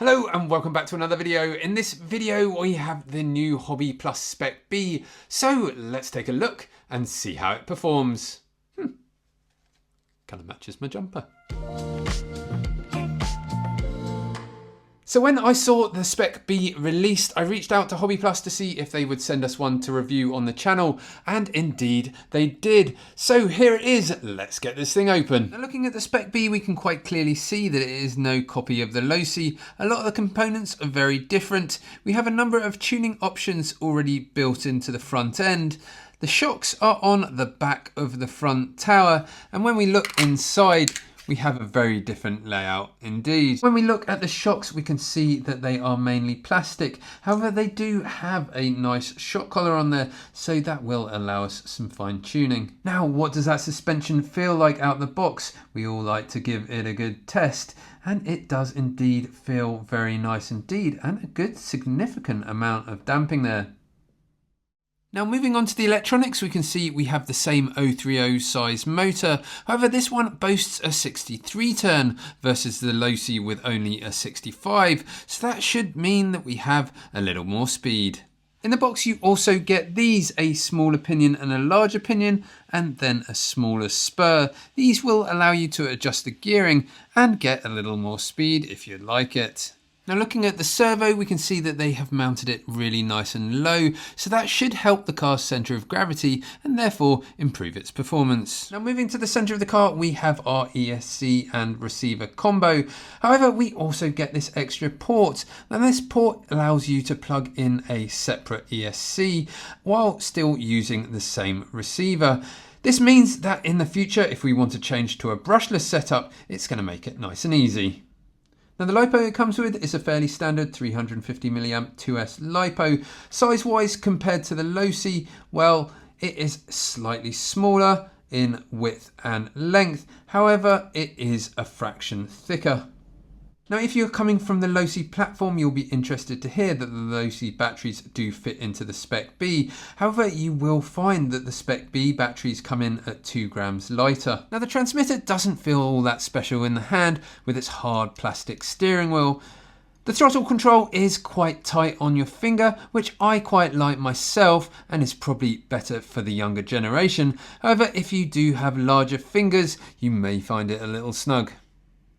Hello and welcome back to another video. In this video we have the new Hobby Plus Speck B, so let's take a look and see how it performs. Kind of matches my jumper. So when I saw the Speck B released, I reached out to Hobby Plus to see if they would send us one to review on the channel, and indeed they did. So here it is, let's get this thing open. Now looking at the Speck B, we can quite clearly see that it is no copy of the Losi. A lot of the components are very different. We have a number of tuning options already built into the front end. The shocks are on the back of the front tower, and when we look inside, we have a very different layout indeed. When we look at the shocks, we can see that they are mainly plastic. However, they do have a nice shock collar on there, so that will allow us some fine tuning. Now, what does that suspension feel like out the box? We all like to give it a good test, and it does indeed feel very nice indeed, and a good significant amount of damping there. Now moving on to the electronics, we can see we have the same 030 size motor. However, this one boasts a 63 turn versus the Losi with only a 65. So that should mean that we have a little more speed. In the box you also get these, a smaller pinion and a larger pinion, and then a smaller spur. These will allow you to adjust the gearing and get a little more speed if you'd like it. Now looking at the servo, we can see that they have mounted it really nice and low, so that should help the car's centre of gravity and therefore improve its performance. Now moving to the centre of the car, we have our ESC and receiver combo. However, we also get this extra port. Now this port allows you to plug in a separate ESC while still using the same receiver. This means that in the future, if we want to change to a brushless setup, it's going to make it nice and easy. Now the LiPo it comes with is a fairly standard 350 mAh 2S LiPo. Size-wise compared to the Losi, well, it is slightly smaller in width and length. However, it is a fraction thicker. Now if you're coming from the Losi platform, you'll be interested to hear that the Losi batteries do fit into the Speck B. However, you will find that the Speck B batteries come in at 2 grams lighter. Now the transmitter doesn't feel all that special in the hand with its hard plastic steering wheel. The throttle control is quite tight on your finger, which I quite like myself and is probably better for the younger generation. However, if you do have larger fingers, you may find it a little snug.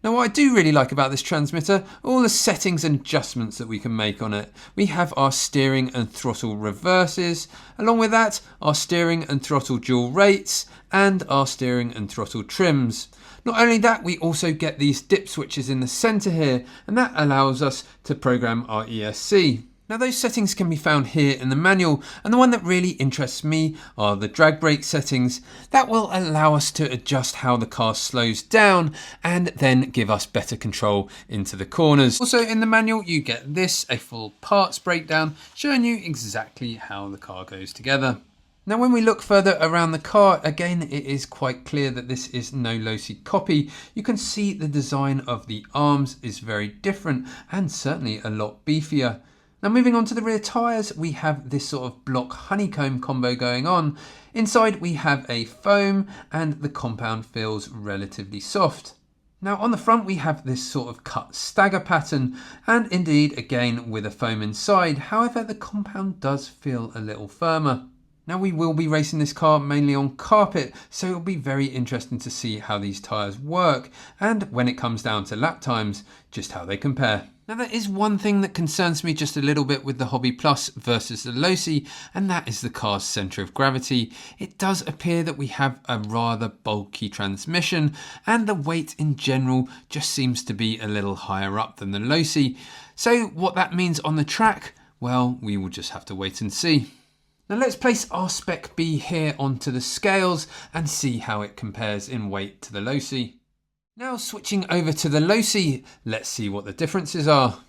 Now what I do really like about this transmitter, all the settings and adjustments that we can make on it. We have our steering and throttle reverses, along with that our steering and throttle dual rates and our steering and throttle trims. Not only that, we also get these dip switches in the centre here, and that allows us to program our ESC. Now those settings can be found here in the manual, and the one that really interests me are the drag brake settings. That will allow us to adjust how the car slows down and then give us better control into the corners. Also in the manual you get this, a full parts breakdown showing you exactly how the car goes together. Now when we look further around the car, again it is quite clear that this is no Losi copy. You can see the design of the arms is very different and certainly a lot beefier. Now moving on to the rear tyres, we have this sort of block honeycomb combo going on. Inside we have a foam and the compound feels relatively soft. Now on the front we have this sort of cut stagger pattern, and indeed again with a foam inside. However, the compound does feel a little firmer. Now we will be racing this car mainly on carpet, so it'll be very interesting to see how these tyres work and when it comes down to lap times, just how they compare. Now there is one thing that concerns me just a little bit with the Hobby Plus versus the Losi, and that is the car's centre of gravity. It does appear that we have a rather bulky transmission, and the weight in general just seems to be a little higher up than the Losi. So what that means on the track, well, we will just have to wait and see. Now let's place our Speck B here onto the scales and see how it compares in weight to the Losi. Now switching over to the Losi, let's see what the differences are.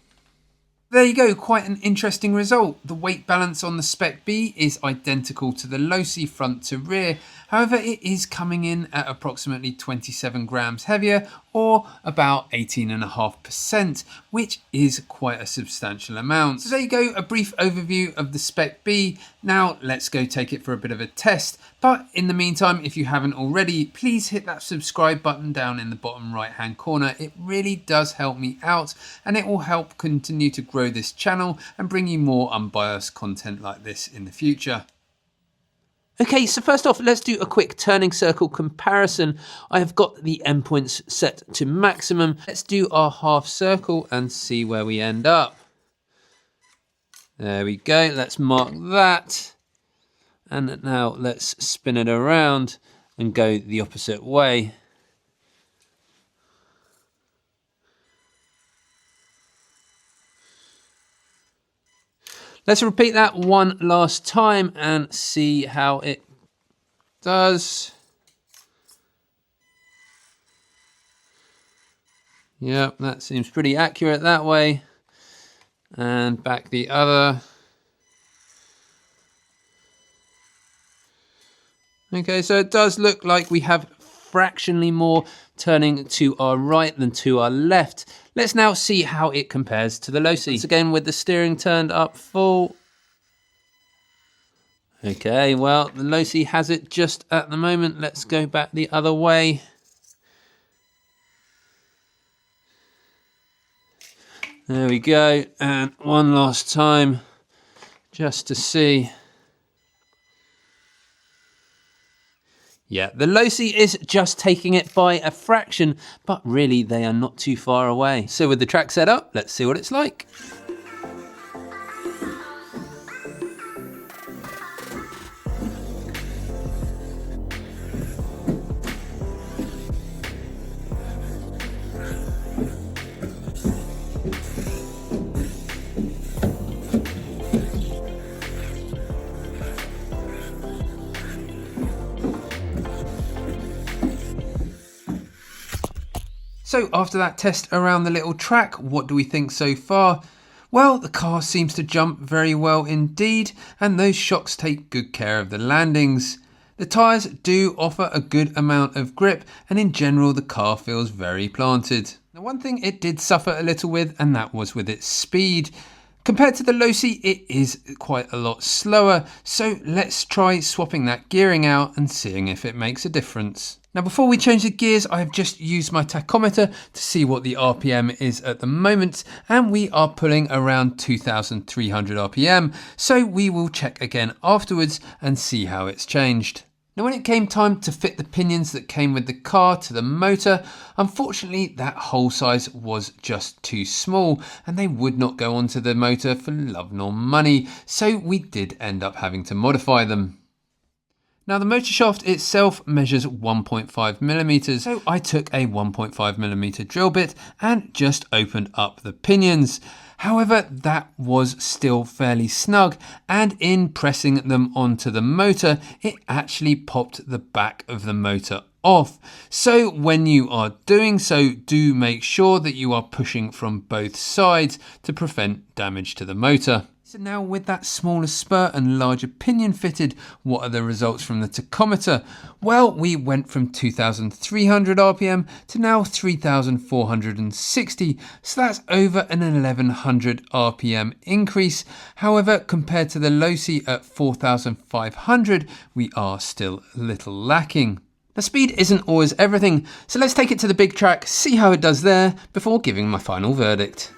There you go, quite an interesting result. The weight balance on the Speck B is identical to the Losi front to rear. However, it is coming in at approximately 27 grams heavier, or about 18.5%, which is quite a substantial amount. So there you go, a brief overview of the Speck B. Now let's go take it for a bit of a test. But in the meantime, if you haven't already, please hit that subscribe button down in the bottom right hand corner. It really does help me out, and it will help continue to grow this channel and bring you more unbiased content like this in the future. Okay, so first off, let's do a quick turning circle comparison. I have got the endpoints set to maximum. Let's do our half circle and see where we end up. There we go, let's mark that. And now let's spin it around and go the opposite way. Let's repeat that one last time and see how it does. Yep, that seems pretty accurate that way. And back the other. Okay, so it does look like we have fractionally more turning to our right than to our left. Let's now see how it compares to the Losi. Once again, with the steering turned up full. Okay, well, the Losi has it just at the moment. Let's go back the other way. There we go, and one last time, just to see. Yeah, the Losi is just taking it by a fraction, but really they are not too far away. So with the track set up, let's see what it's like. So after that test around the little track, what do we think so far? Well, the car seems to jump very well indeed, and those shocks take good care of the landings. The tyres do offer a good amount of grip, and in general the car feels very planted. Now, one thing it did suffer a little with, and that was with its speed. Compared to the Losi, it is quite a lot slower, so let's try swapping that gearing out and seeing if it makes a difference. Now, before we change the gears, I have just used my tachometer to see what the RPM is at the moment, and we are pulling around 2,300 RPM, so we will check again afterwards and see how it's changed. Now, when it came time to fit the pinions that came with the car to the motor, unfortunately that hole size was just too small and they would not go onto the motor for love nor money, so we did end up having to modify them. Now, the motor shaft itself measures 1.5 millimeters, so I took a 1.5 millimeter drill bit and just opened up the pinions. However, that was still fairly snug, and in pressing them onto the motor, it actually popped the back of the motor off. So when you are doing so, do make sure that you are pushing from both sides to prevent damage to the motor. So now with that smaller spur and larger pinion fitted, what are the results from the tachometer? Well, we went from 2,300 RPM to now 3,460, so that's over an 1,100 RPM increase. However, compared to the Losi at 4,500, we are still a little lacking. The speed isn't always everything, so let's take it to the big track, see how it does there, before giving my final verdict.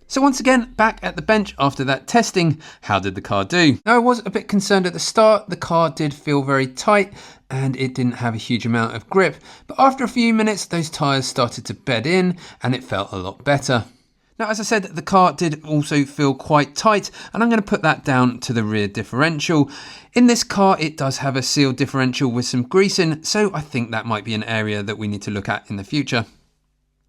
So once again, back at the bench after that testing, how did the car do? Now, I was a bit concerned at the start. The car did feel very tight and it didn't have a huge amount of grip, but after a few minutes, those tyres started to bed in and it felt a lot better. Now, as I said, the car did also feel quite tight, and I'm going to put that down to the rear differential. In this car, it does have a sealed differential with some greasing, so I think that might be an area that we need to look at in the future.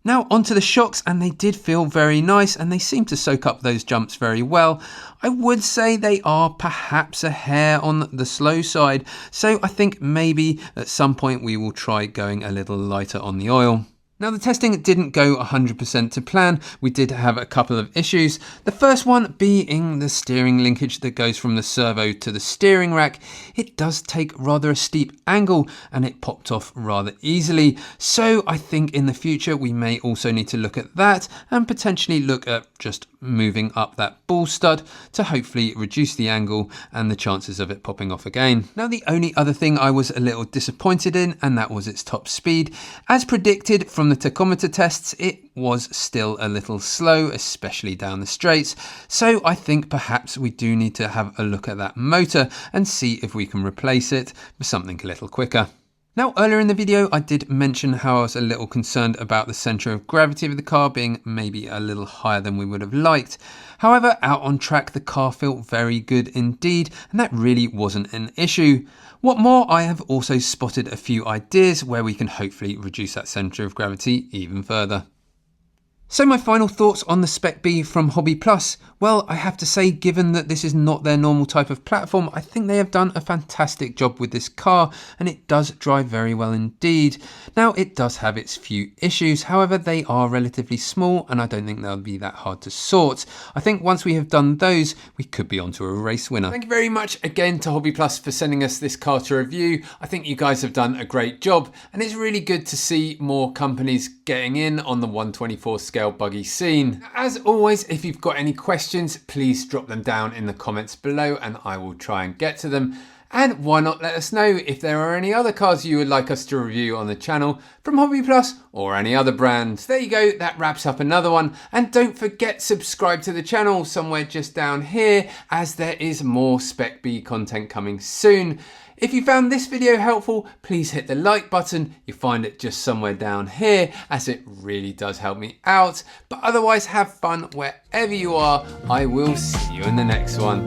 Now onto the shocks, and they did feel very nice and they seem to soak up those jumps very well. I would say they are perhaps a hair on the slow side, so I think maybe at some point we will try going a little lighter on the oil. Now the testing didn't go 100% to plan. We did have a couple of issues. The first one being the steering linkage that goes from the servo to the steering rack. It does take rather a steep angle and it popped off rather easily. So I think in the future we may also need to look at that and potentially look at just moving up that ball stud to hopefully reduce the angle and the chances of it popping off again. Now the only other thing I was a little disappointed in, and that was its top speed. As predicted from the tachometer tests, it was still a little slow, especially down the straights. So I think perhaps we do need to have a look at that motor and see if we can replace it with something a little quicker. Now earlier in the video I did mention how I was a little concerned about the centre of gravity of the car being maybe a little higher than we would have liked. However, out on track the car felt very good indeed, and that really wasn't an issue. What more, I have also spotted a few ideas where we can hopefully reduce that centre of gravity even further. So my final thoughts on the Speck B from Hobby Plus. Well, I have to say, given that this is not their normal type of platform, I think they have done a fantastic job with this car, and it does drive very well indeed. Now, it does have its few issues, however, they are relatively small, and I don't think they'll be that hard to sort. I think once we have done those, we could be onto a race winner. Thank you very much again to Hobby Plus for sending us this car to review. I think you guys have done a great job, and it's really good to see more companies getting in on the 124 scale buggy scene. As always, if you've got any questions, please drop them down in the comments below and I will try and get to them. And why not let us know if there are any other cars you would like us to review on the channel from Hobby Plus or any other brands. There you go, that wraps up another one. And don't forget, subscribe to the channel somewhere just down here, as there is more Speck B content coming soon. If you found this video helpful, please hit the like button. You'll find it just somewhere down here, as it really does help me out. But otherwise, have fun wherever you are. I will see you in the next one.